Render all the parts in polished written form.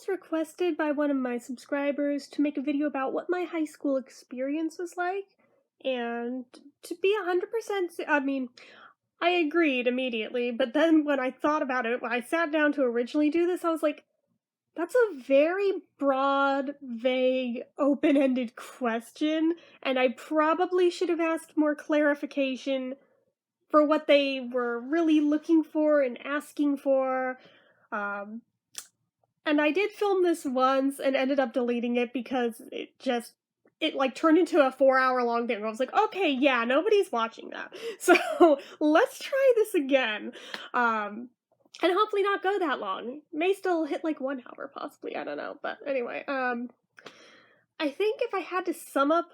was requested by one of my subscribers to make a video about what my high school experience was like. And to be 100%, I agreed immediately, but then when I thought about it, when I sat down to originally do this, I was like, that's a very broad, vague, open ended question, and I probably should have asked more clarification for what they were really looking for and asking for. Um, and I did film this once and ended up deleting it because it like turned into a 4 hour long thing. I was like, okay, yeah, nobody's watching that. So let's try this again. And hopefully not go that long. May still hit like 1 hour possibly. I don't know. But anyway, I think if I had to sum up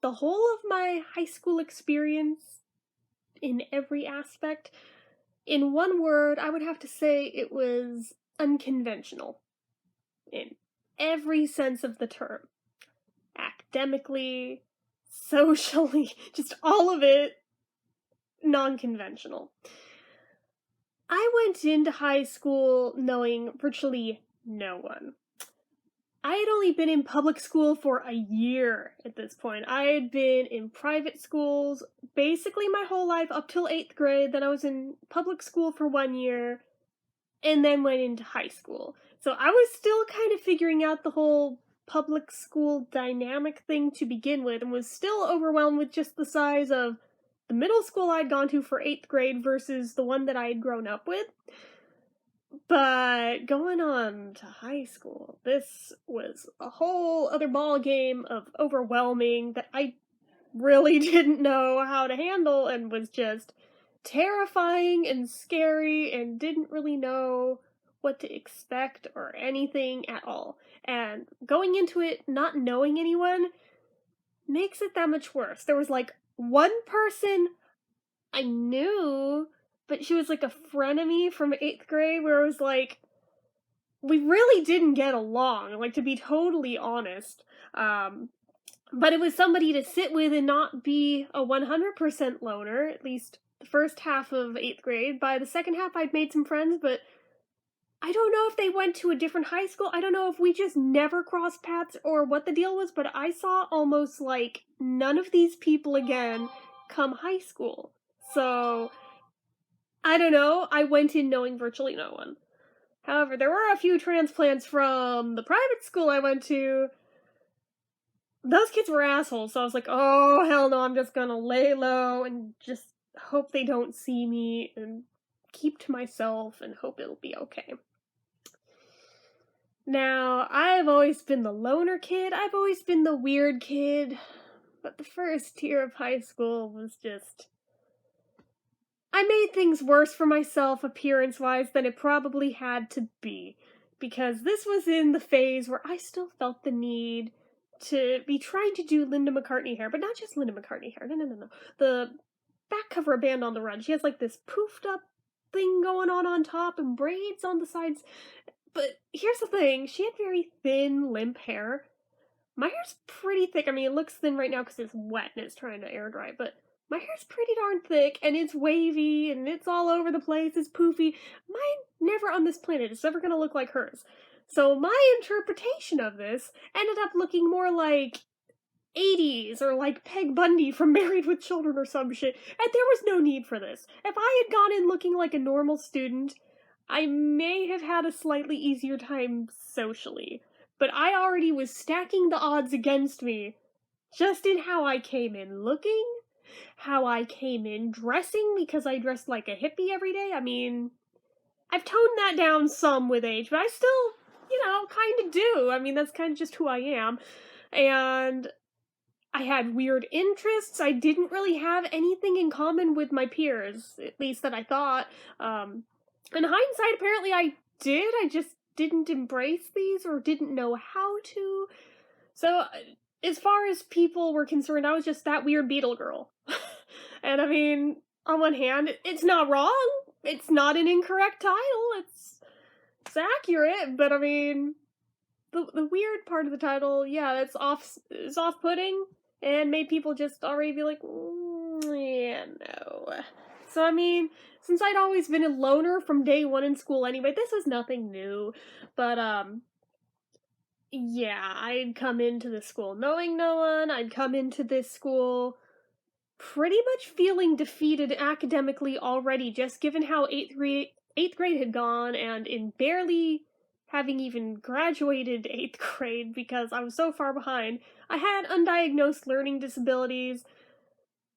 the whole of my high school experience in every aspect, in one word, I would have to say it was unconventional in every sense of the term. Academically, socially, just all of it non-conventional. I went into high school knowing virtually no one. I had only been in public school for a year at this point. I had been in private schools basically my whole life up till 8th grade. Then I was in public school for 1 year and then went into high school. So I was still kind of figuring out the whole public school dynamic thing to begin with and was still overwhelmed with just the size of the middle school I'd gone to for 8th grade versus the one that I had grown up with. But going on to high school, this was a whole other ball game of overwhelming that I really didn't know how to handle and was just terrifying and scary and didn't really know what to expect or anything at all. And going into it not knowing anyone makes it that much worse. There was like one person I knew, but she was like a frenemy from 8th grade where it was like, we really didn't get along, like to be totally honest. But it was somebody to sit with and not be a 100% loner, at least the first half of 8th grade. By the second half, I'd made some friends, but I don't know if they went to a different high school. I don't know if we just never crossed paths or what the deal was, but I saw almost like none of these people again come high school. So, I don't know. I went in knowing virtually no one. However, there were a few transplants from the private school I went to. Those kids were assholes, so I was like, oh, hell no, I'm just gonna lay low and just hope they don't see me and keep to myself and hope it'll be okay. Now, I've always been the loner kid, I've always been the weird kid, but the first year of high school was just... I made things worse for myself appearance-wise than it probably had to be, because this was in the phase where I still felt the need to be trying to do Linda McCartney hair, but not just Linda McCartney hair, no. The back cover of Band on the Run, she has like this poofed up thing going on top and braids on the sides. But here's the thing, she had very thin, limp hair. My hair's pretty thick. I mean, it looks thin right now because it's wet and it's trying to air dry, but my hair's pretty darn thick, and it's wavy, and it's all over the place, it's poofy. Mine never on this planet is ever gonna look like hers. So my interpretation of this ended up looking more like 80s, or like Peg Bundy from Married with Children or some shit, and there was no need for this. If I had gone in looking like a normal student, I may have had a slightly easier time socially. But I already was stacking the odds against me just in how I came in looking, how I came in dressing, because I dressed like a hippie every day. I mean, I've toned that down some with age, but I still, kind of do. I mean, that's kind of just who I am. And I had weird interests. I didn't really have anything in common with my peers, at least that I thought. In hindsight, apparently I did. I just didn't embrace these or didn't know how to. So, as far as people were concerned, I was just that weird Beatle girl. And I mean, on one hand, it's not wrong. It's not an incorrect title. It's accurate, but I mean, the weird part of the title, yeah, it's off-putting and made people just already be like, yeah, no. So I mean, since I'd always been a loner from day one in school anyway, this was nothing new. But Yeah, I'd come into the school knowing no one. I'd come into this school pretty much feeling defeated academically already, just given how eighth grade had gone, and in barely having even graduated eighth grade because I was so far behind. I had undiagnosed learning disabilities.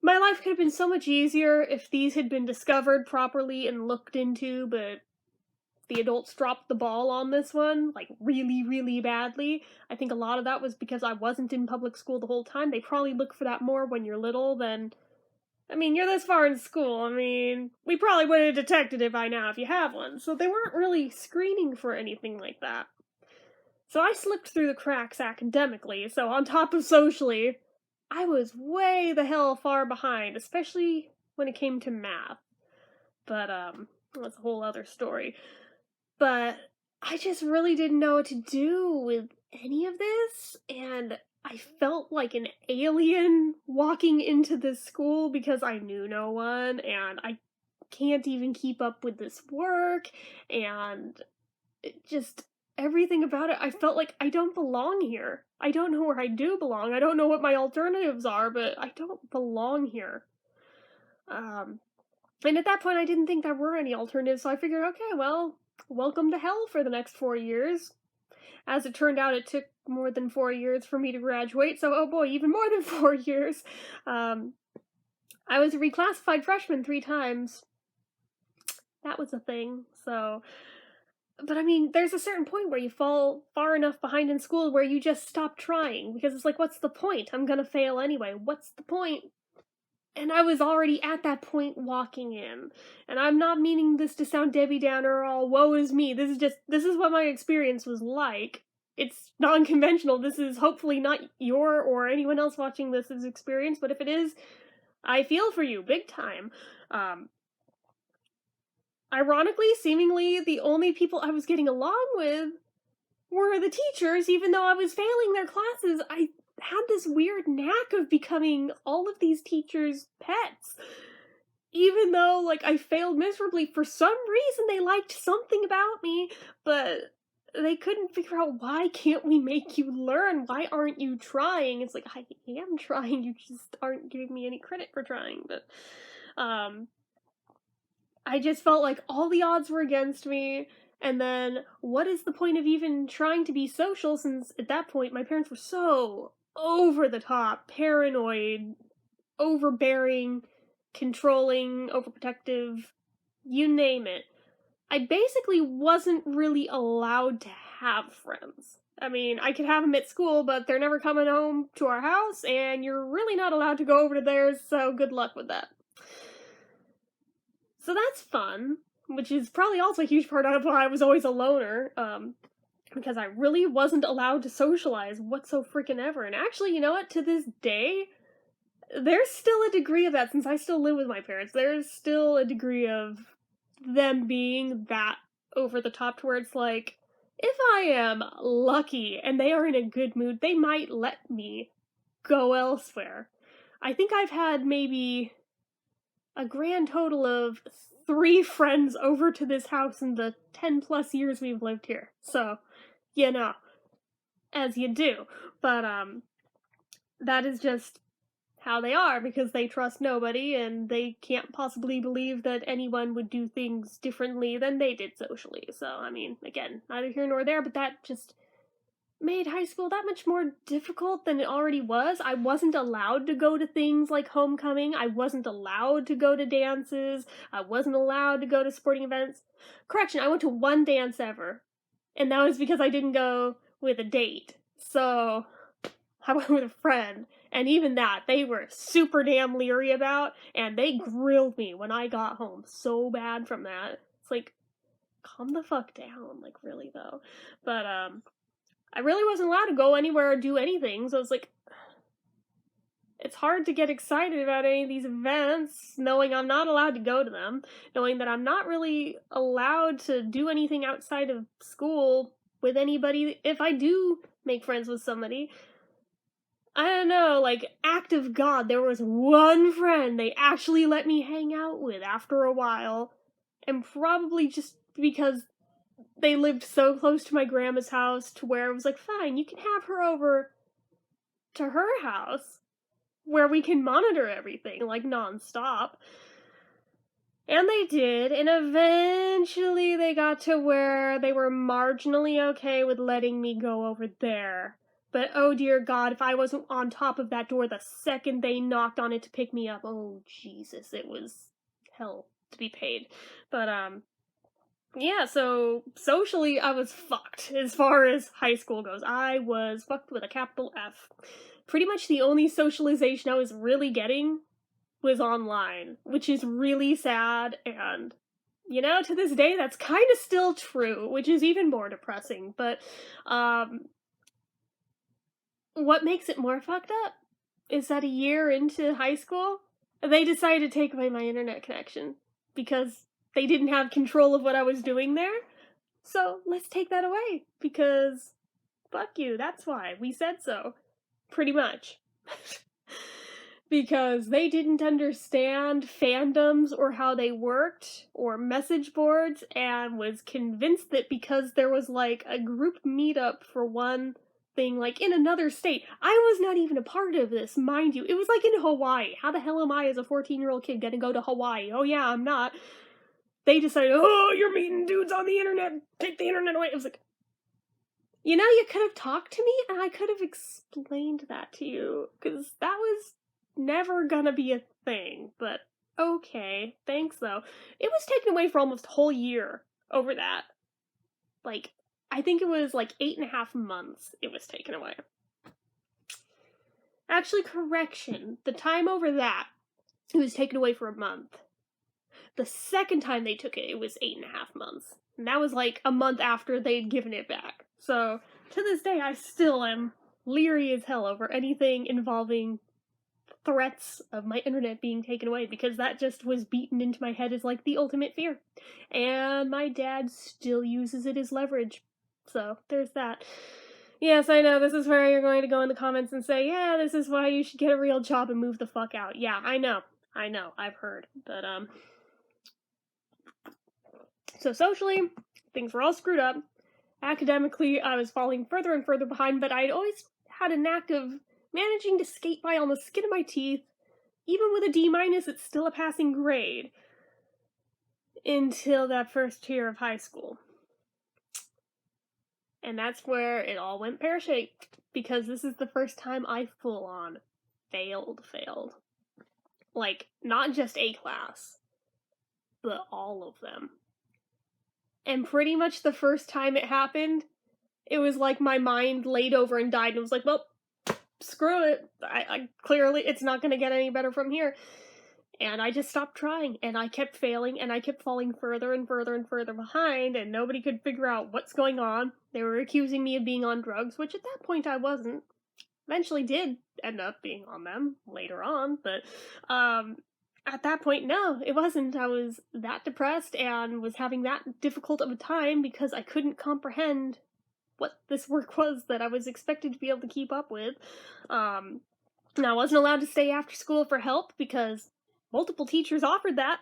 My life could have been so much easier if these had been discovered properly and looked into, but the adults dropped the ball on this one, like, really, really badly. I think a lot of that was because I wasn't in public school the whole time. They probably look for that more when you're little than. I mean, you're this far in school. I mean, we probably would have detected it by now if you have one. So they weren't really screening for anything like that. So I slipped through the cracks academically, so on top of socially, I was way the hell far behind, especially when it came to math. But, that's a whole other story. But I just really didn't know what to do with any of this, and I felt like an alien walking into this school because I knew no one, and I can't even keep up with this work, and it just everything about it, I felt like I don't belong here. I don't know where I do belong. I don't know what my alternatives are, but I don't belong here. Um, and at that point, I didn't think there were any alternatives, so I figured, okay, well, welcome to hell for the next 4 years. As it turned out, it took more than 4 years for me to graduate, so oh boy, even more than 4 years. I was a reclassified freshman 3 times. That was a thing, so. But I mean, there's a certain point where you fall far enough behind in school where you just stop trying, because it's like, what's the point? I'm gonna fail anyway. What's the point? And I was already at that point walking in. And I'm not meaning this to sound Debbie Downer or all woe is me. This is what my experience was like. It's non-conventional. This is hopefully not your or anyone else watching this' experience, but if it is, I feel for you, big time. Ironically, seemingly, the only people I was getting along with were the teachers, even though I was failing their classes. I had this weird knack of becoming all of these teachers' pets. Even though, like, I failed miserably, for some reason they liked something about me, but they couldn't figure out, why can't we make you learn? Why aren't you trying? It's like, I am trying, you just aren't giving me any credit for trying, but, I just felt like all the odds were against me, and then what is the point of even trying to be social, since at that point my parents were so over the top, paranoid, overbearing, controlling, overprotective, you name it. I basically wasn't really allowed to have friends. I mean, I could have them at school, but they're never coming home to our house, and you're really not allowed to go over to theirs, so good luck with that. So that's fun, which is probably also a huge part of why I was always a loner, because I really wasn't allowed to socialize whatsoever. And actually, you know what? To this day, there's still a degree of that, since I still live with my parents. There's still a degree of them being that over the top to where it's like, if I am lucky and they are in a good mood, they might let me go elsewhere. I think I've had maybe a grand total of 3 friends over to this house in the 10 plus years we've lived here. So, you know, as you do. But, that is just how they are, because they trust nobody and they can't possibly believe that anyone would do things differently than they did socially. So, I mean, again, neither here nor there, but that just made high school that much more difficult than it already was. I wasn't allowed to go to things like homecoming. I wasn't allowed to go to dances. I wasn't allowed to go to sporting events. Correction, I went to one dance ever, and that was because I didn't go with a date. So I went with a friend, and even that, they were super damn leery about, and they grilled me when I got home so bad from that. It's like, calm the fuck down, like, really, though. But, I really wasn't allowed to go anywhere or do anything, so it's like, it's hard to get excited about any of these events, knowing I'm not allowed to go to them, knowing that I'm not really allowed to do anything outside of school with anybody. If I do make friends with somebody, I don't know, like, act of God, there was one friend they actually let me hang out with after a while, and probably just because they lived so close to my grandma's house to where it was like, fine, you can have her over to her house where we can monitor everything, like, nonstop. And they did, and eventually they got to where they were marginally okay with letting me go over there. But oh dear God, if I wasn't on top of that door the second they knocked on it to pick me up, oh Jesus, it was hell to be paid. But, yeah, so socially I was fucked as far as high school goes. I was fucked with a capital F. Pretty much the only socialization I was really getting was online, which is really sad, and, you know, to this day, that's kind of still true, which is even more depressing, but, what makes it more fucked up is that a year into high school, they decided to take away my internet connection, because they didn't have control of what I was doing there, so let's take that away, because fuck you, that's why, we said so. Pretty much. Because they didn't understand fandoms or how they worked or message boards, and was convinced that because there was like a group meetup for one thing like in another state. I was not even a part of this, mind you. It was like in Hawaii. How the hell am I as a 14-year-old kid gonna go to Hawaii? Oh yeah, I'm not. They decided, oh, you're meeting dudes on the internet, take the internet away. It was like, you know, you could have talked to me and I could have explained that to you, because that was never gonna be a thing, but okay, thanks though. It was taken away for almost a whole year over that. Like, I think it was like 8.5 months it was taken away. Actually, correction, the time over that, it was taken away for a month. The second time they took it, it was 8.5 months. And that was like a month after they'd given it back. So, to this day, I still am leery as hell over anything involving threats of my internet being taken away, because that just was beaten into my head as like the ultimate fear. And my dad still uses it as leverage. So, there's that. Yes, I know, this is where you're going to go in the comments and say, yeah, this is why you should get a real job and move the fuck out. Yeah, I know, I've heard. But, so socially, things were all screwed up. Academically, I was falling further and further behind, but I'd always had a knack of managing to skate by on the skin of my teeth. Even with a D-, it's still a passing grade. Until that first year of high school. And that's where it all went pear-shaped, because this is the first time I full-on failed. Like, not just a class, but all of them. And pretty much the first time it happened, it was like my mind laid over and died, and it was like, well, screw it. I clearly, it's not gonna get any better from here. And I just stopped trying, and I kept failing, and I kept falling further and further and further behind, and nobody could figure out what's going on. They were accusing me of being on drugs, which at that point I wasn't. Eventually did end up being on them later on, but, at that point, no, it wasn't. I was that depressed and was having that difficult of a time because I couldn't comprehend what this work was that I was expected to be able to keep up with. And I wasn't allowed to stay after school for help because multiple teachers offered that.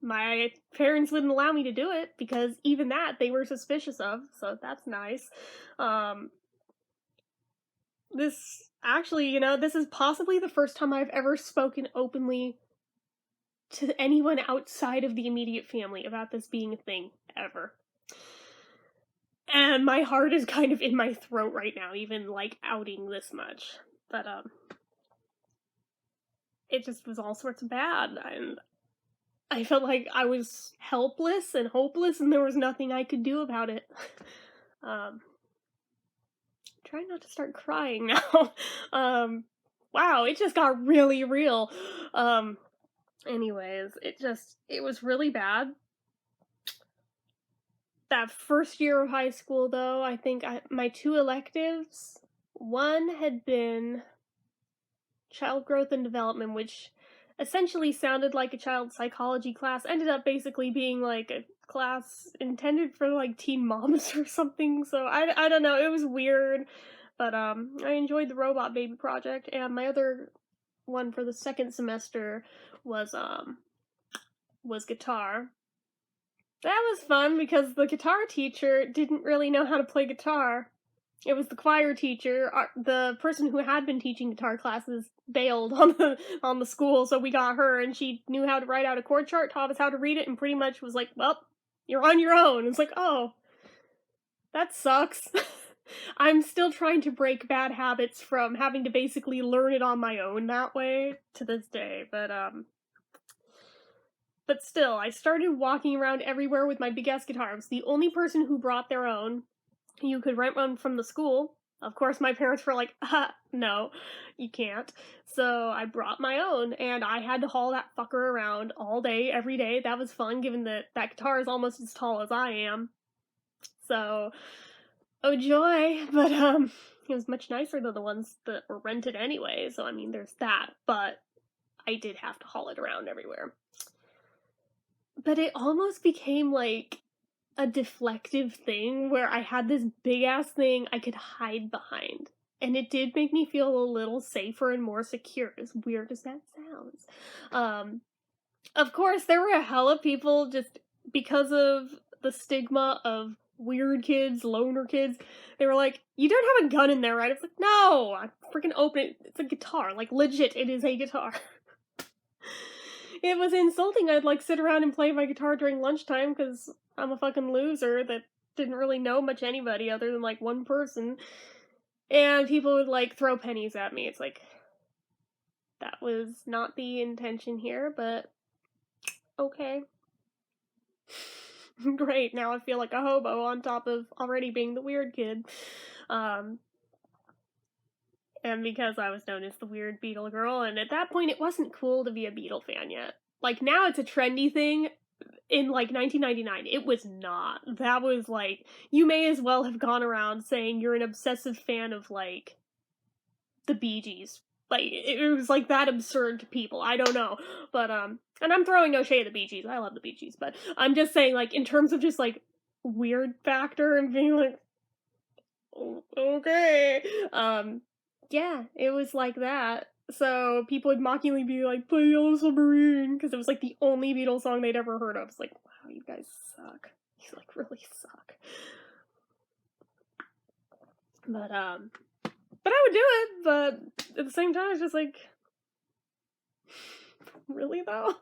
My parents wouldn't allow me to do it because even that they were suspicious of, so that's nice. This actually, you know, this is possibly the first time I've ever spoken openly to anyone outside of the immediate family about this being a thing, ever. And my heart is kind of in my throat right now, even, like, outing this much. But, it just was all sorts of bad, and I felt like I was helpless and hopeless, and there was nothing I could do about it. Try not to start crying now. Wow, it just got really real. Anyways, it was really bad. That first year of high school, though, I think my 2 electives, one had been child growth and development, which essentially sounded like a child psychology class, ended up basically being like a class intended for like teen moms or something, so I don't know, it was weird, but I enjoyed the BeatleBabe project, and my other one for the second semester was guitar. That was fun because the guitar teacher didn't really know how to play guitar. It was the choir teacher, the person who had been teaching guitar classes bailed on the school, so we got her, and she knew how to write out a chord chart, taught us how to read it, and pretty much was like, "Well, you're on your own." It's like, "Oh, that sucks." I'm still trying to break bad habits from having to basically learn it on my own that way to this day, but still, I started walking around everywhere with my big ass guitar. I was the only person who brought their own. You could rent one from the school. Of course, my parents were like, no, you can't. So I brought my own, and I had to haul that fucker around all day, every day. That was fun, given that that guitar is almost as tall as I am. So, oh joy. But, it was much nicer than the ones that were rented anyway. So, I mean, there's that. But I did have to haul it around everywhere. But it almost became like a deflective thing where I had this big ass thing I could hide behind. And it did make me feel a little safer and more secure, as weird as that sounds. Of course, there were a hell of people just because of the stigma of weird kids, loner kids. They were like, "You don't have a gun in there, right?" I was like, "No, I freaking open it. It's a guitar. Like, legit, it is a guitar." It was insulting. I'd like sit around and play my guitar during lunchtime because I'm a fucking loser that didn't really know much anybody other than like one person. And people would like throw pennies at me. It's like, that was not the intention here, but okay. Great, now I feel like a hobo on top of already being the weird kid. And because I was known as the weird Beatle girl, and at that point it wasn't cool to be a Beatle fan yet. Like, now it's a trendy thing. In like 1999, it was not. That was like, you may as well have gone around saying you're an obsessive fan of like the Bee Gees. Like, it was like that absurd to people. I don't know. But and I'm throwing no shade at the Bee Gees. I love the Bee Gees, but I'm just saying, like, in terms of just like weird factor and being like, okay. Yeah, it was like that. So people would mockingly be like, "Play Yellow Submarine," because it was like the only Beatles song they'd ever heard of. It's like, wow, you guys suck. You like really suck. But I would do it. But at the same time, it's just like, really though?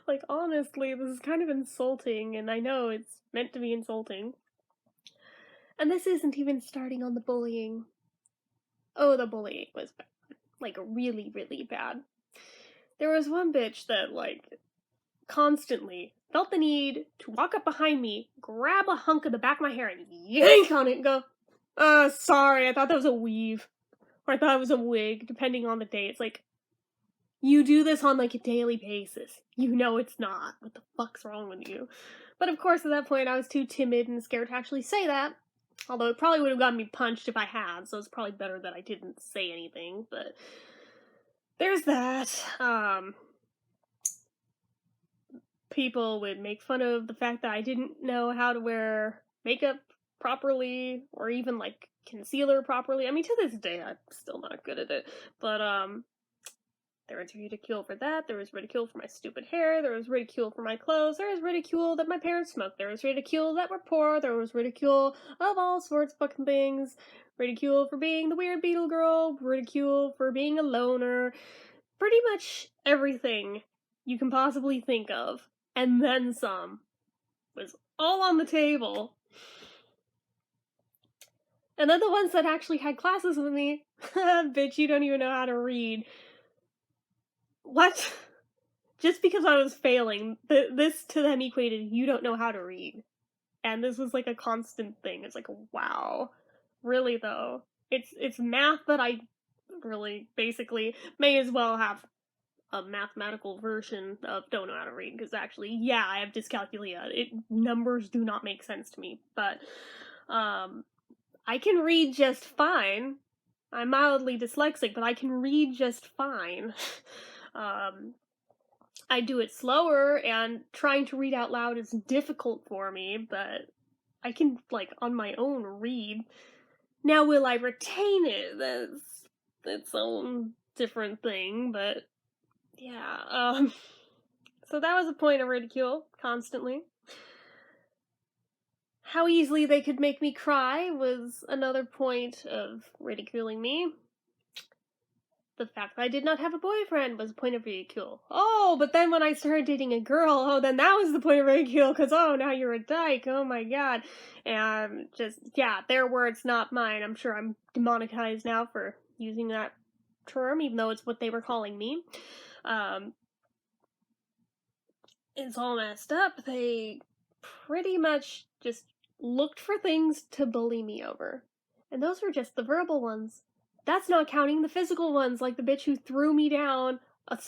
Like, honestly, this is kind of insulting, and I know it's meant to be insulting. And this isn't even starting on the bullying. Oh, the bullying was bad. Like, really, really bad. There was one bitch that, like, constantly felt the need to walk up behind me, grab a hunk of the back of my hair, and yank on it and go, sorry, I thought that was a weave. Or I thought it was a wig, depending on the day. It's like, you do this on, like, a daily basis. You know it's not. What the fuck's wrong with you? But of course, at that point, I was too timid and scared to actually say that. Although it probably would have gotten me punched if I had, so it's probably better that I didn't say anything, but there's that. People would make fun of the fact that I didn't know how to wear makeup properly, or even, like, concealer properly. I mean, to this day, I'm still not good at it, but, there was ridicule for that, there was ridicule for my stupid hair, there was ridicule for my clothes, there was ridicule that my parents smoked, there was ridicule that we're poor, there was ridicule of all sorts of fucking things, ridicule for being the weird Beatle girl, ridicule for being a loner, pretty much everything you can possibly think of, and then some, was all on the table. And then the ones that actually had classes with me, bitch, you don't even know how to read. What? Just because I was failing, this to them equated, you don't know how to read. And this was like a constant thing. It's like, wow. Really though. It's math that I really basically may as well have a mathematical version of don't know how to read, because actually, yeah, I have dyscalculia. Numbers do not make sense to me, but I can read just fine. I'm mildly dyslexic, but I can read just fine. I do it slower, and trying to read out loud is difficult for me, but I can, like, on my own read. Now, will I retain it? That's its own different thing, but yeah, so that was a point of ridicule, constantly. How easily they could make me cry was another point of ridiculing me. The fact that I did not have a boyfriend was a point of ridicule. Oh, but then when I started dating a girl, oh, then that was the point of ridicule, because, oh, now you're a dyke, oh my god. And just, yeah, their words, not mine. I'm sure I'm demonetized now for using that term, even though it's what they were calling me. It's all messed up. They pretty much just looked for things to bully me over. And those were just the verbal ones. That's not counting the physical ones, like the bitch who threw me down a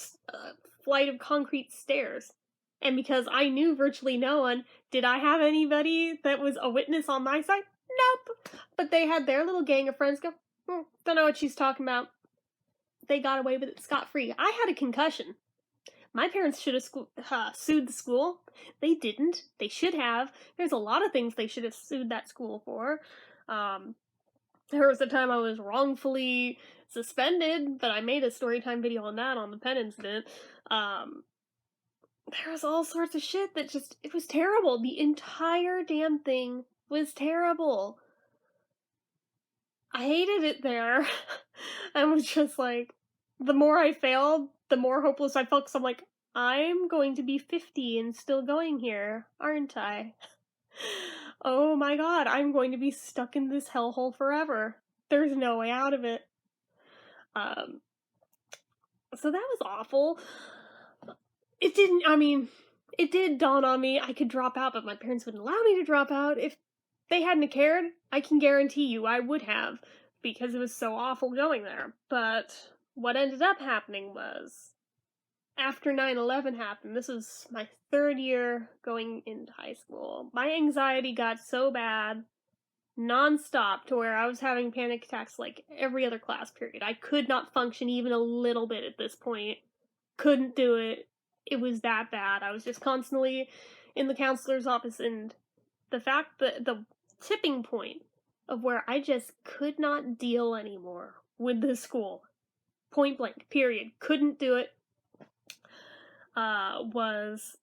flight of concrete stairs. And because I knew virtually no one, did I have anybody that was a witness on my side? Nope. But they had their little gang of friends go, don't know what she's talking about. They got away with it scot-free. I had a concussion. My parents should have sued the school. They didn't. They should have. There's a lot of things they should have sued that school for. There was a time I was wrongfully suspended, but I made a storytime video on that on the pen incident. There was all sorts of shit that just, it was terrible. The entire damn thing was terrible. I hated it there. I was just like, the more I failed, the more hopeless I felt, because I'm like, I'm going to be 50 and still going here, aren't I? Oh my god, I'm going to be stuck in this hellhole forever. There's no way out of it. So that was awful. It did dawn on me I could drop out, but my parents wouldn't allow me to drop out. If they hadn't cared, I can guarantee you I would have, because it was so awful going there. But what ended up happening was, after 9/11 happened, this was my 3rd year going into high school, my anxiety got so bad, non-stop, to where I was having panic attacks like every other class period. I could not function even a little bit at this point. Couldn't do it. It was that bad. I was just constantly in the counselor's office, and the fact that the tipping point of where I just could not deal anymore with this school, point blank, period, couldn't do it, was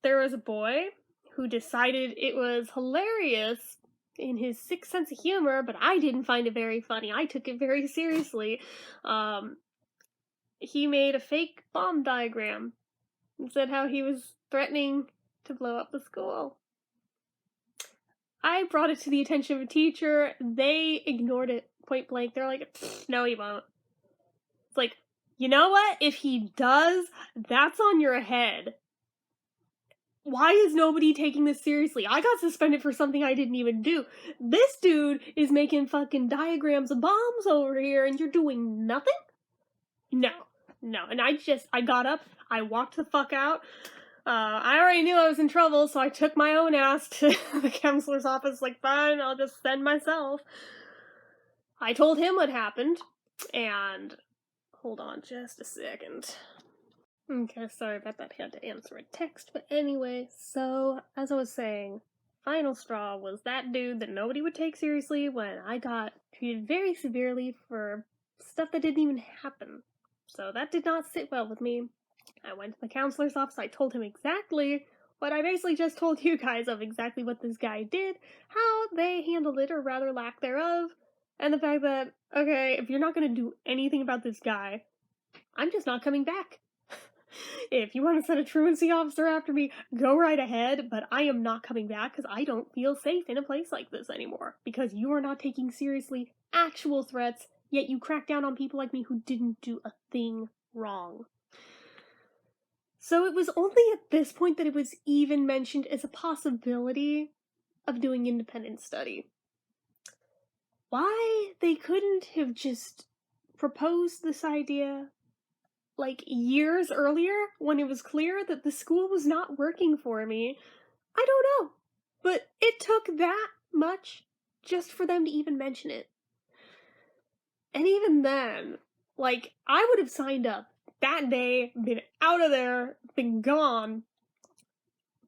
there was a boy who decided it was hilarious in his sick sense of humor, but I didn't find it very funny. I took it very seriously. He made a fake bomb diagram and said how he was threatening to blow up the school. I brought it to the attention of a teacher. They ignored it point blank. They're like, no, he won't. It's like, you know what? If he does, that's on your head. Why is nobody taking this seriously? I got suspended for something I didn't even do. This dude is making fucking diagrams of bombs over here, and you're doing nothing? No. And I got up, I walked the fuck out. I already knew I was in trouble, so I took my own ass to the counselor's office, like, fine, I'll just send myself. I told him what happened, and hold on just a second. Okay, sorry about that, I had to answer a text, but anyway, so, as I was saying, final straw was that dude that nobody would take seriously when I got treated very severely for stuff that didn't even happen. So that did not sit well with me. I went to the counselor's office, I told him exactly what I basically just told you guys of exactly what this guy did, how they handled it, or rather lack thereof, and the fact that, okay, if you're not going to do anything about this guy, I'm just not coming back. If you want to send a truancy officer after me, go right ahead, but I am not coming back because I don't feel safe in a place like this anymore, because you are not taking seriously actual threats, yet you crack down on people like me who didn't do a thing wrong. So it was only at this point that it was even mentioned as a possibility of doing independent study. Why they couldn't have just proposed this idea like years earlier when it was clear that the school was not working for me, I don't know. But it took that much just for them to even mention it. And even then, like, I would have signed up that day, been out of there, been gone.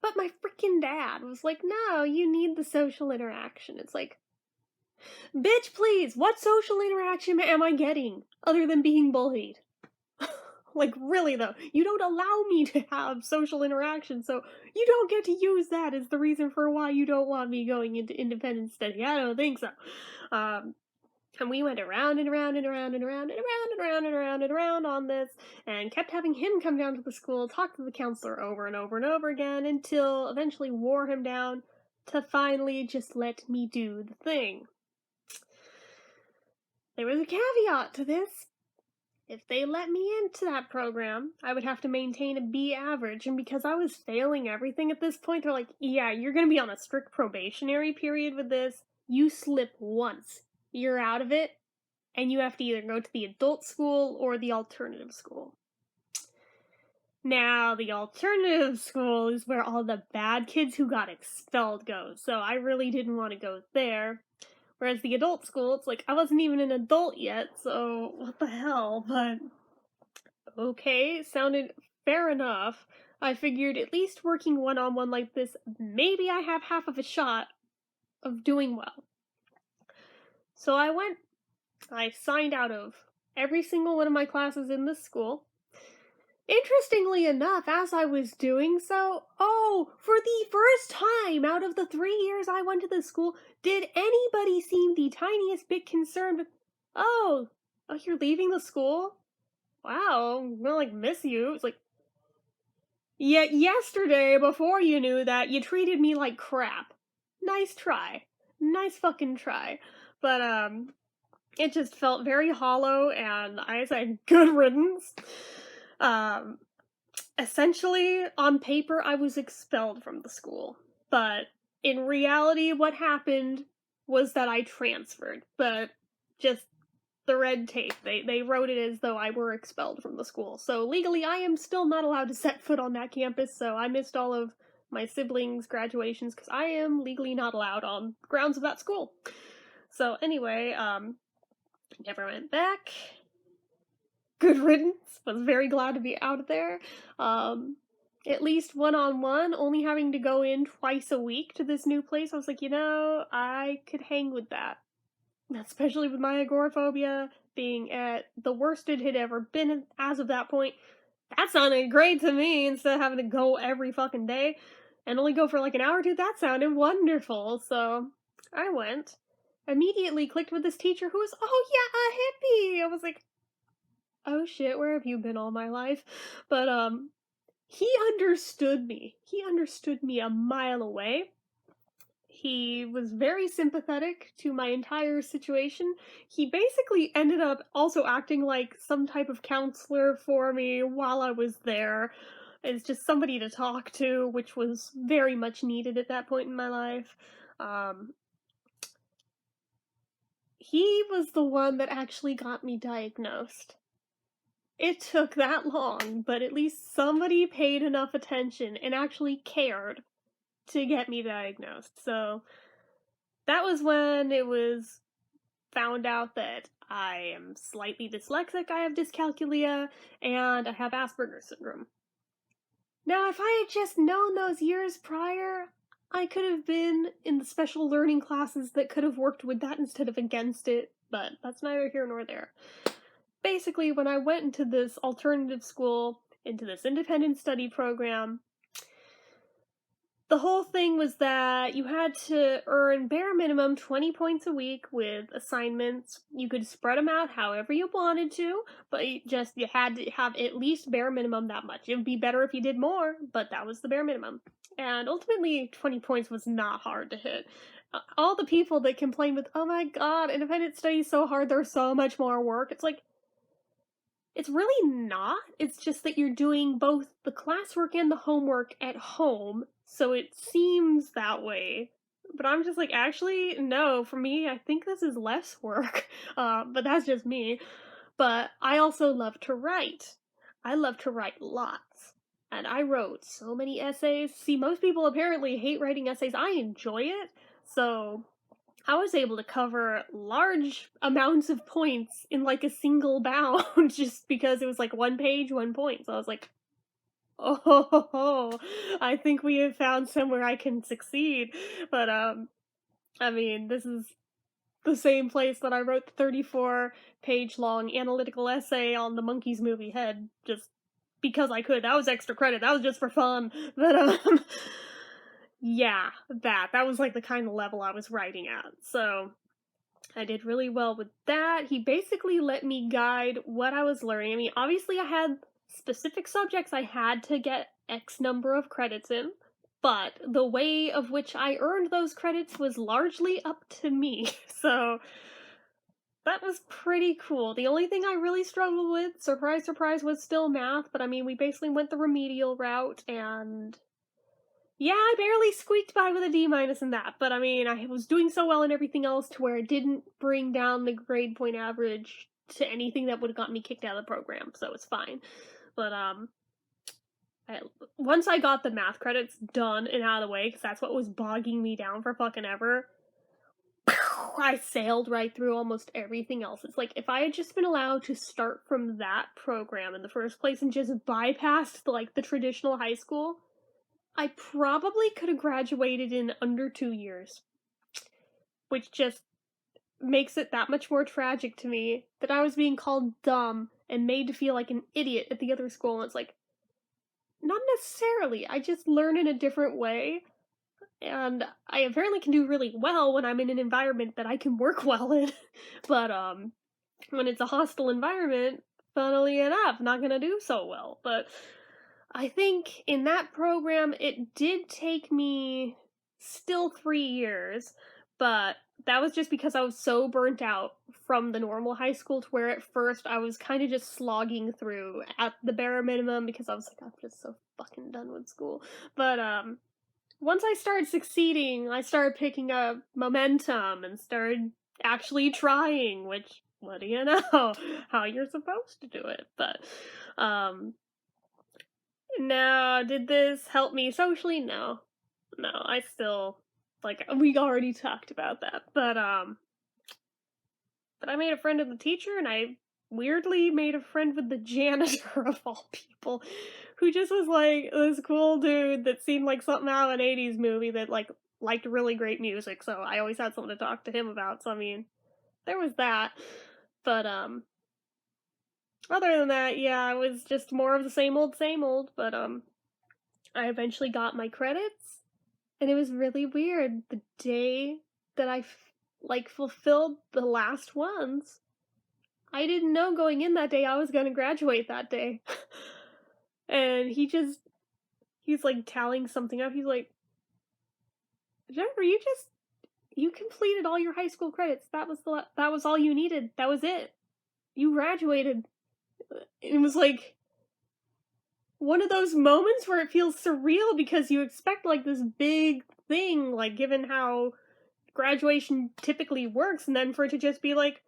But my freaking dad was like, no, you need the social interaction. It's like, bitch, please, what social interaction am I getting other than being bullied? Like, really, though, you don't allow me to have social interaction, so you don't get to use that as the reason for why you don't want me going into independent study. I don't think so. Um, and we went around and around and around and around and around and around and around and around on this, and kept having him come down to the school, talk to the counselor over and over and over again, until eventually wore him down to finally just let me do the thing. There was a caveat to this. If they let me into that program, I would have to maintain a B average, and because I was failing everything at this point, they're like, yeah, you're gonna be on a strict probationary period with this. You slip once, you're out of it, and you have to either go to the adult school or the alternative school. Now, the alternative school is where all the bad kids who got expelled go, so I really didn't want to go there. Whereas the adult school, it's like, I wasn't even an adult yet, so what the hell, but okay, sounded fair enough. I figured at least working one-on-one like this, maybe I have half of a shot of doing well. So I signed out of every single one of my classes in this school. Interestingly enough, as I was doing so, for the first time out of the 3 years I went to this school, did anybody seem the tiniest bit concerned with, oh, you're leaving the school? Wow, I'm gonna, miss you. It's like, yet yesterday, before you knew that, you treated me like crap. Nice try. Nice fucking try. But, it just felt very hollow, and I said, good riddance. Essentially, on paper, I was expelled from the school. But in reality, what happened was that I transferred. But just the red tape, they wrote it as though I were expelled from the school. So legally, I am still not allowed to set foot on that campus, so I missed all of my siblings' graduations because I am legally not allowed on grounds of that school. So anyway, never went back. Good riddance. Was very glad to be out of there. At least one-on-one, only having to go in twice a week to this new place. I was like, I could hang with that. Especially with my agoraphobia being at the worst it had ever been as of that point. That sounded great to me instead of having to go every fucking day and only go for like an hour or two. That sounded wonderful. So I went. Immediately clicked with this teacher who was, oh yeah, a hippie. I was like, oh shit, where have you been all my life? But, he understood me. He understood me a mile away. He was very sympathetic to my entire situation. He basically ended up also acting like some type of counselor for me while I was there. As just somebody to talk to, which was very much needed at that point in my life. He was the one that actually got me diagnosed. It took that long, but at least somebody paid enough attention and actually cared to get me diagnosed. So that was when it was found out that I am slightly dyslexic, I have dyscalculia, and I have Asperger's syndrome. Now, if I had just known those years prior, I could have been in the special learning classes that could have worked with that instead of against it, but that's neither here nor there. Basically, when I went into this alternative school, into this independent study program, the whole thing was that you had to earn bare minimum 20 points a week with assignments. You could spread them out however you wanted to, but you had to have at least bare minimum that much. It would be better if you did more, but that was the bare minimum. And ultimately, 20 points was not hard to hit. All the people that complain with, oh my god, independent study is so hard, there's so much more work. It's like, it's really not. It's just that you're doing both the classwork and the homework at home, so it seems that way. But I'm just like, actually, no, for me, I think this is less work. But that's just me. But I also love to write. I love to write lots. And I wrote so many essays. See, most people apparently hate writing essays. I enjoy it. So I was able to cover large amounts of points in like a single bound just because it was like 1 page, 1 point. So I was like, oh, I think we have found somewhere I can succeed. But, I mean, this is the same place that I wrote the 34-page long analytical essay on the Monkeys movie Head, just because I could. That was extra credit. That was just for fun. But, yeah, that was, like, the kind of level I was writing at. So, I did really well with that. He basically let me guide what I was learning. I mean, obviously I had specific subjects I had to get X number of credits in, but the way of which I earned those credits was largely up to me. So that was pretty cool. The only thing I really struggled with, surprise, surprise, was still math, but I mean, we basically went the remedial route, and yeah, I barely squeaked by with a D- in that, but I mean, I was doing so well in everything else to where it didn't bring down the grade point average to anything that would have gotten me kicked out of the program, so it's fine. But, once I got the math credits done and out of the way, because that's what was bogging me down for fucking ever, I sailed right through almost everything else. It's like, if I had just been allowed to start from that program in the first place and just bypassed, like, the traditional high school, I probably could have graduated in under 2 years. Which just makes it that much more tragic to me that I was being called dumb and made to feel like an idiot at the other school. And it's like, not necessarily. I just learn in a different way. And I apparently can do really well when I'm in an environment that I can work well in. But, when it's a hostile environment, funnily enough, not gonna do so well. But I think in that program, it did take me still 3 years, but that was just because I was so burnt out from the normal high school to where at first I was kind of just slogging through at the bare minimum because I was like, I'm just so fucking done with school. But, once I started succeeding, I started picking up momentum and started actually trying, which, what do you know? How you're supposed to do it. But, now, did this help me socially? No. No, I still, like, we already talked about that. But I made a friend with the teacher, and I weirdly made a friend with the janitor of all people, who just was like this cool dude that seemed like something out of an 80s movie that like liked really great music, so I always had something to talk to him about. So I mean, there was that. But other than that, yeah, it was just more of the same old, but I eventually got my credits, and it was really weird. The day that I like fulfilled the last ones, I didn't know going in that day I was gonna graduate that day. And he's like tallying something up. He's like, Jennifer, you completed all your high school credits. That was all you needed. That was it. You graduated. It was like one of those moments where it feels surreal because you expect like this big thing, like given how graduation typically works, and then for it to just be like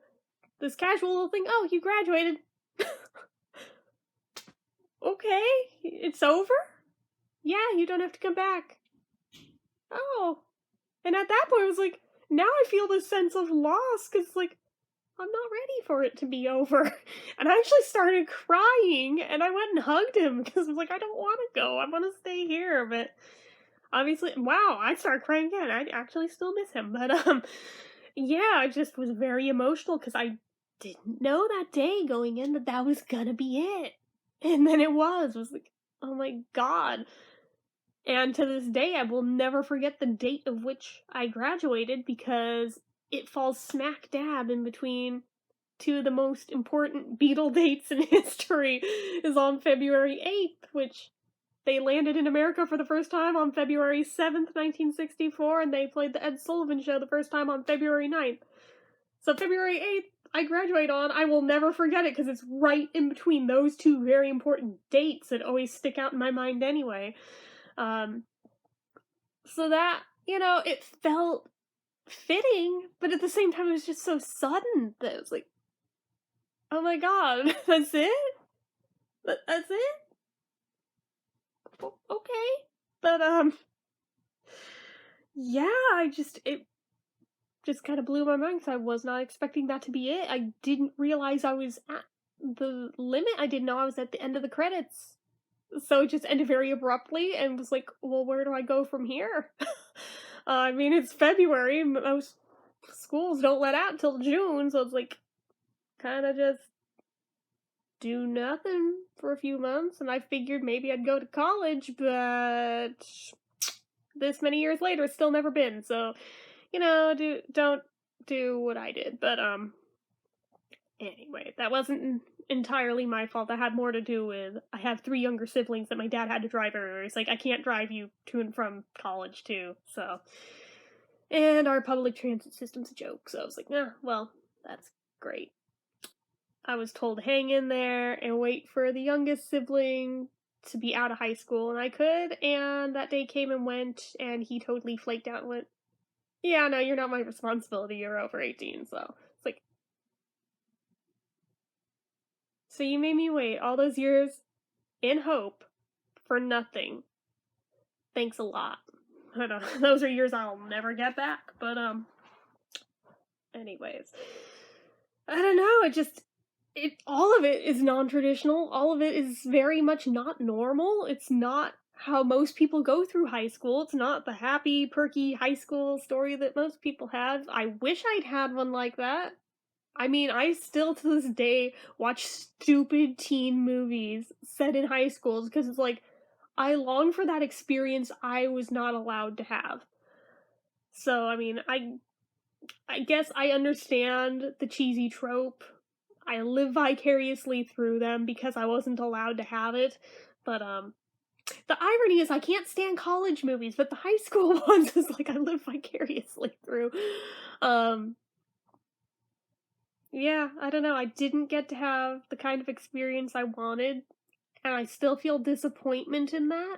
this casual little thing. Oh, you graduated. Okay, it's over? Yeah, you don't have to come back. Oh. And at that point, it was like, now I feel this sense of loss, because, like, I'm not ready for it to be over. And I actually started crying, and I went and hugged him, because I was like, I don't want to go. I want to stay here. But obviously, wow, I started crying again. I actually still miss him. But, yeah, I just was very emotional, because I didn't know that day going in that was gonna be it. And then it was like, oh my god. And to this day, I will never forget the date of which I graduated, because it falls smack dab in between two of the most important Beatle dates in history, is on February 8th, which they landed in America for the first time on February 7th, 1964, and they played the Ed Sullivan Show the first time on February 9th. So February 8th, I graduate on. I will never forget it, because it's right in between those two very important dates that always stick out in my mind anyway. So that, it felt fitting, but at the same time, it was just so sudden that it was like, oh my god, that's it? That's it? Okay. But, yeah, it just kind of blew my mind, because I was not expecting that to be it. I didn't realize I was at the limit. I didn't know I was at the end of the credits. So it just ended very abruptly, and was like, well, where do I go from here? I mean, it's February. Most schools don't let out till June, so it's like kind of just do nothing for a few months, and I figured maybe I'd go to college, but this many years later, it's still never been. So, don't do what I did. But anyway, that wasn't entirely my fault. That had more to do with I have 3 younger siblings that my dad had to drive everywhere. It's like I can't drive you to and from college too. So, and our public transit system's a joke. So I was like, well, that's great. I was told to hang in there and wait for the youngest sibling to be out of high school, and I could, and that day came and went, and he totally flaked out and went, yeah, no, you're not my responsibility, you're over 18, so it's like, so you made me wait all those years in hope for nothing. Thanks a lot. I don't know, those are years I'll never get back, but, anyways. I don't know, all of it is non-traditional. All of it is very much not normal. It's not how most people go through high school. It's not the happy, perky high school story that most people have. I wish I'd had one like that. I mean, I still to this day watch stupid teen movies set in high schools because it's like I long for that experience I was not allowed to have. So, I mean, I guess I understand the cheesy trope. I live vicariously through them because I wasn't allowed to have it. But the irony is I can't stand college movies, but the high school ones is like I live vicariously through. Yeah, I don't know. I didn't get to have the kind of experience I wanted, and I still feel disappointment in that.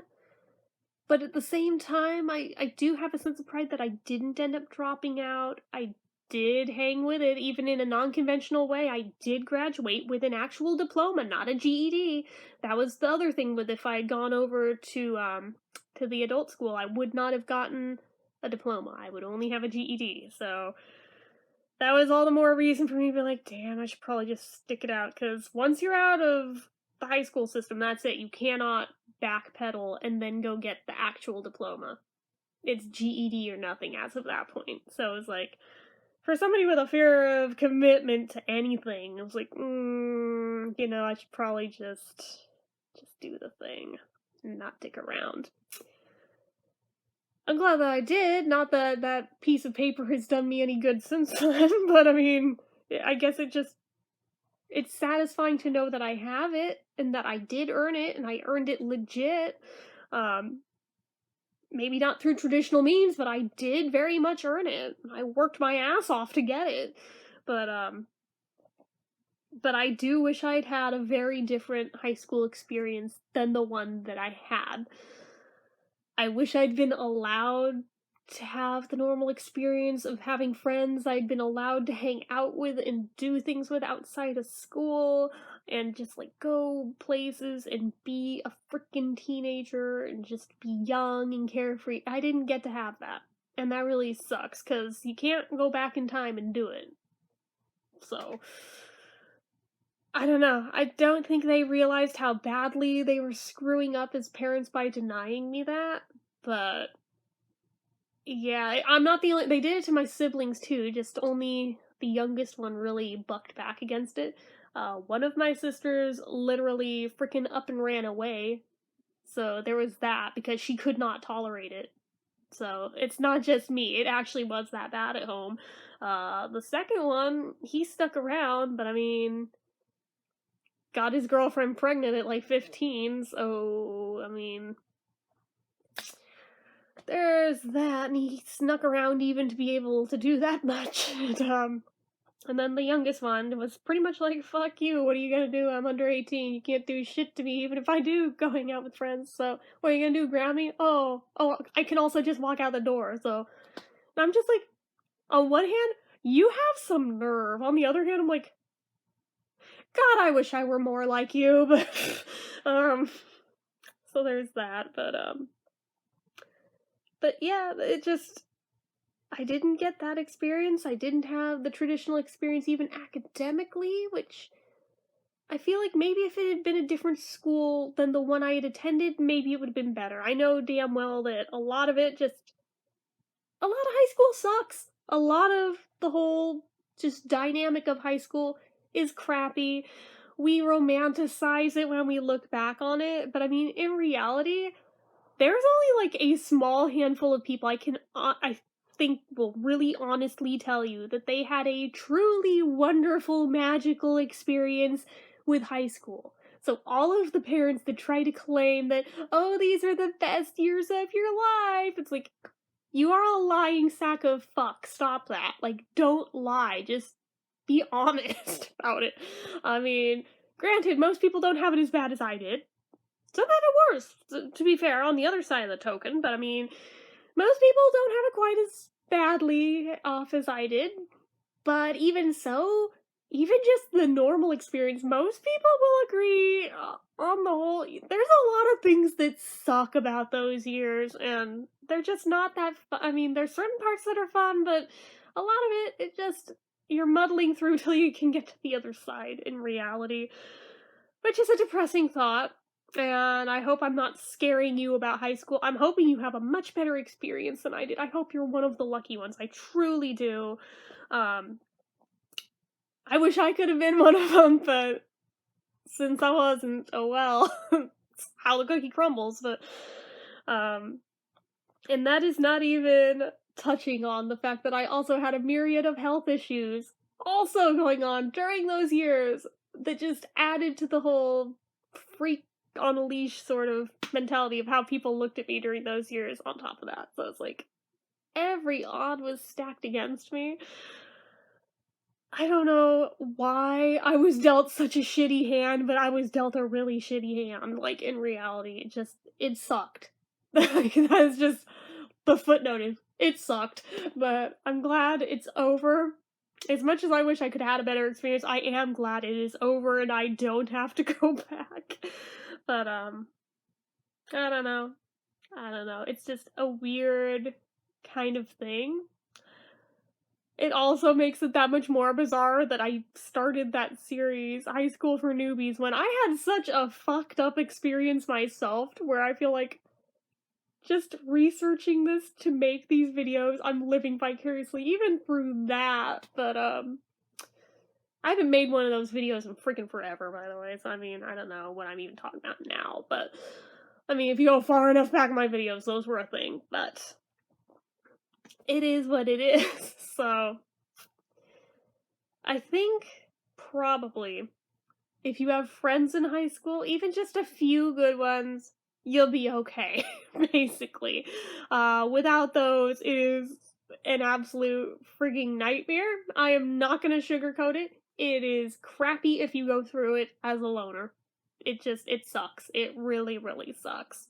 But at the same time, I do have a sense of pride that I didn't end up dropping out. I did hang with it, even in a non-conventional way. I did graduate with an actual diploma, not a GED. That was the other thing with if I had gone over to the adult school, I would not have gotten a diploma. I would only have a GED. So that was all the more reason for me to be like, damn, I should probably just stick it out, because once you're out of the high school system, that's it. You cannot backpedal and then go get the actual diploma. It's GED or nothing as of that point. So it was like, for somebody with a fear of commitment to anything, I was like, I should probably just do the thing and not dick around. I'm glad that I did. Not that that piece of paper has done me any good since then, but I mean, I guess it's satisfying to know that I have it and that I did earn it and I earned it legit. Maybe not through traditional means, but I did very much earn it. I worked my ass off to get it. But I do wish I'd had a very different high school experience than the one that I had. I wish I'd been allowed to have the normal experience of having friends I'd been allowed to hang out with and do things with outside of school and just like go places and be a freaking teenager and just be young and carefree. I didn't get to have that. And that really sucks because you can't go back in time and do it. So, I don't know. I don't think they realized how badly they were screwing up as parents by denying me that, but yeah, I'm not the only. They did it to my siblings too, just only the youngest one really bucked back against it. One of my sisters literally freaking up and ran away, so there was that because she could not tolerate it. So it's not just me, it actually was that bad at home. The second one, he stuck around, but I mean, got his girlfriend pregnant at like 15, so I mean, there's that, and he snuck around even to be able to do that much. And then the youngest one was pretty much like, fuck you, what are you gonna do? I'm under 18, you can't do shit to me, even if I do going out with friends, so what are you gonna do, grab me? Oh, I can also just walk out the door, so. And I'm just like, on one hand, you have some nerve, on the other hand, I'm like, God, I wish I were more like you, but, so there's that, but yeah, I didn't get that experience. I didn't have the traditional experience even academically, which I feel like maybe if it had been a different school than the one I had attended, maybe it would have been better. I know damn well that a lot of high school sucks. a lot of the whole just dynamic of high school is crappy. We romanticize it when we look back on it, but I mean, in reality, there's only like a small handful of people I think will really honestly tell you that they had a truly wonderful, magical experience with high school. So all of the parents that try to claim that, oh, these are the best years of your life, it's like, you are a lying sack of fuck. Stop that. Like, don't lie. Just be honest about it. I mean, granted, most people don't have it as bad as I did. Some have it worse, to be fair, on the other side of the token, but I mean, most people don't have it quite as badly off as I did. But even so, even just the normal experience, most people will agree on the whole, there's a lot of things that suck about those years, and they're just not that fun. I mean, there's certain parts that are fun, but a lot of it just, you're muddling through till you can get to the other side in reality, which is a depressing thought. And I hope I'm not scaring you about high school. I'm hoping you have a much better experience than I did. I hope you're one of the lucky ones. I truly do. I wish I could have been one of them, but since I wasn't, oh well. It's how the cookie crumbles, but, and that is not even touching on the fact that I also had a myriad of health issues also going on during those years that just added to the whole freak on a leash sort of mentality of how people looked at me during those years on top of that. So it's like, every odd was stacked against me. I don't know why I was dealt such a shitty hand, but I was dealt a really shitty hand. Like, in reality, it sucked. That's just the footnote. It sucked. But I'm glad it's over. As much as I wish I could have had a better experience, I am glad it is over and I don't have to go back. But, I don't know. It's just a weird kind of thing. It also makes it that much more bizarre that I started that series, High School for Newbies, when I had such a fucked up experience myself, where I feel like just researching this to make these videos, I'm living vicariously even through that, but, I haven't made one of those videos in freaking forever, by the way, so I mean, I don't know what I'm even talking about now, but, I mean, if you go far enough back in my videos, those were a thing, but it is what it is, so I think probably if you have friends in high school, even just a few good ones, you'll be okay, basically. Without those, it is an absolute frigging nightmare. I am not gonna sugarcoat it. It is crappy if you go through it as a loner. It sucks. It really, really sucks.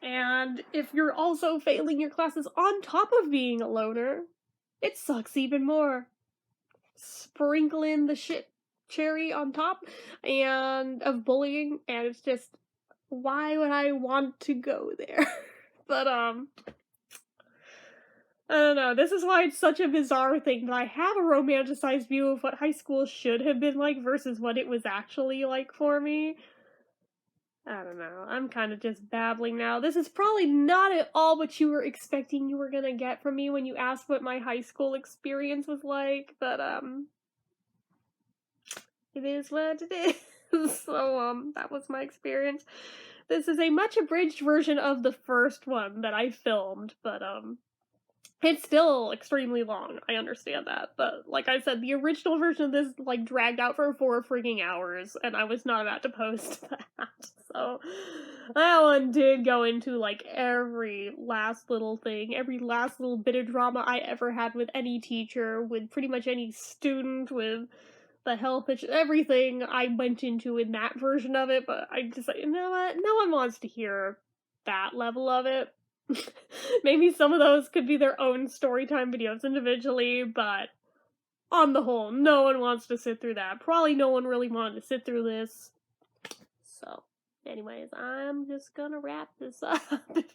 And if you're also failing your classes on top of being a loner, it sucks even more. Sprinkle in the shit cherry on top and of bullying, and it's just, why would I want to go there? But I don't know, this is why it's such a bizarre thing that I have a romanticized view of what high school should have been like versus what it was actually like for me. I don't know, I'm kind of just babbling now. This is probably not at all what you were expecting you were gonna get from me when you asked what my high school experience was like, but it is what it is. So, that was my experience. This is a much abridged version of the first one that I filmed, but, it's still extremely long. I understand that. But, like I said, the original version of this, like, dragged out for 4 freaking hours, and I was not about to post that. So, that one did go into, like, every last little thing, every last little bit of drama I ever had with any teacher, with pretty much any student, with the health issue, everything I went into in that version of it, but I just, you know what? No one wants to hear that level of it. Maybe some of those could be their own storytime videos individually, but on the whole, no one wants to sit through that. Probably no one really wanted to sit through this. So, Anyways, I'm just gonna wrap this up. If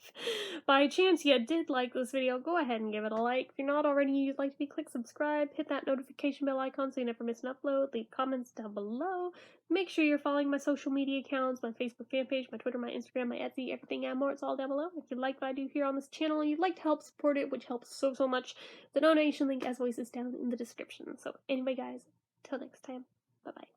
by chance you did like this video, go ahead and give it a like. If you're not already, you'd like to be, click subscribe, hit that notification bell icon so you never miss an upload, leave comments down below. Make sure you're following my social media accounts, my Facebook fan page, my Twitter, my Instagram, my Etsy, everything and more. It's all down below. If you like what I do here on this channel and you'd like to help support it, which helps so much, the donation link as always is down in the description. So anyway guys, till next time, bye bye.